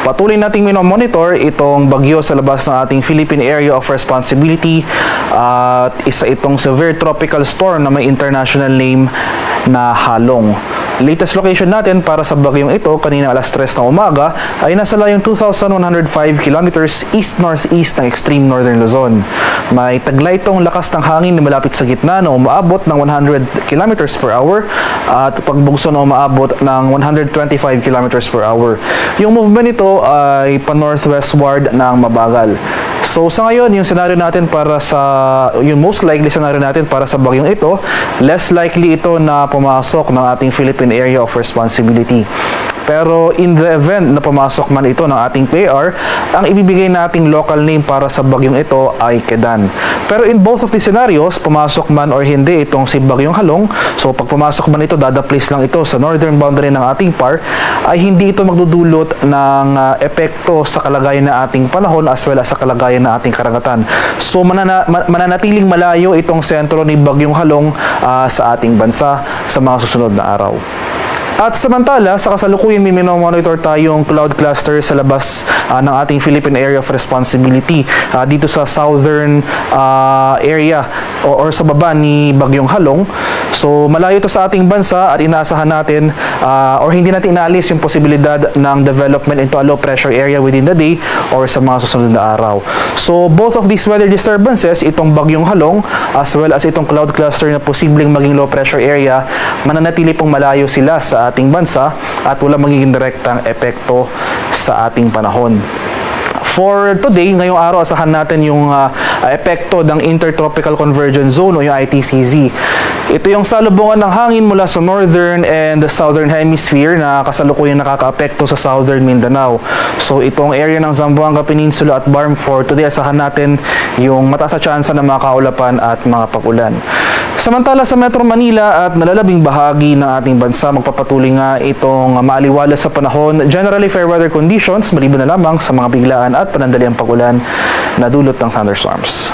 Patuloy nating minomonitor itong bagyo sa labas ng ating Philippine Area of Responsibility at isa itong severe tropical storm na may international name na Halong. Latest location natin para sa bagyong ito kanina alas 3 ng umaga ay nasa layong 2,105 kilometers east-northeast ng extreme northern Luzon. May taglay itong lakas ng hangin na malapit sa gitna na umaabot ng 100 kilometers per hour at pagbugso na umaabot ng 125 kilometers per hour. Yung movement nito ay pa-northwestward ng mabagal. So sa ngayon, yung scenario natin para sa, yung most likely scenario natin para sa bagyong ito, less likely ito na pumasok ng ating Philippine Area of Responsibility. Pero in the event na pumasok man ito ng ating PAR, ang ibibigay nating local name para sa bagyong ito ay Kedan. Pero in both of these scenarios, pumasok man or hindi itong si Bagyong Halong, so pag pumasok man ito, dada-place lang ito sa northern boundary ng ating PAR, ay hindi ito magdudulot ng epekto sa kalagayan ng ating panahon as well as sa kalagayan ng ating karagatan. So mananatiling malayo itong sentro ni Bagyong Halong sa ating bansa sa mga susunod na araw. At samantala, sa kasalukuyan may minomonitor tayong cloud cluster sa labas ng ating Philippine Area of Responsibility dito sa southern area or sa baba ni Bagyong Halong. So malayo ito sa ating bansa at inaasahan natin or hindi natin inaalis yung posibilidad ng development into a low pressure area within the day or sa mga susunod na araw. So both of these weather disturbances, itong Bagyong Halong as well as itong cloud cluster na posibleng maging low pressure area, mananatili pong malayo sila sa ating bansa at wala magiging direktang epekto sa ating panahon. For today, ngayong araw, asahan natin yung epekto ng Intertropical Convergence Zone o yung ITCZ. Ito yung salubungan ng hangin mula sa northern and the southern hemisphere na kasalukuyang nakakaapekto sa southern Mindanao. So itong area ng Zamboanga Peninsula at Barmfor, today asahan natin yung mataas na tsansa ng mga kaulapan at mga pag-ulan. Samantala sa Metro Manila at nalalabing bahagi ng ating bansa, magpapatuloy nga itong maaliwalas sa panahon. Generally fair weather conditions, maliban na lamang sa mga biglaan at panandaliang pag-ulan na dulot ng thunderstorms.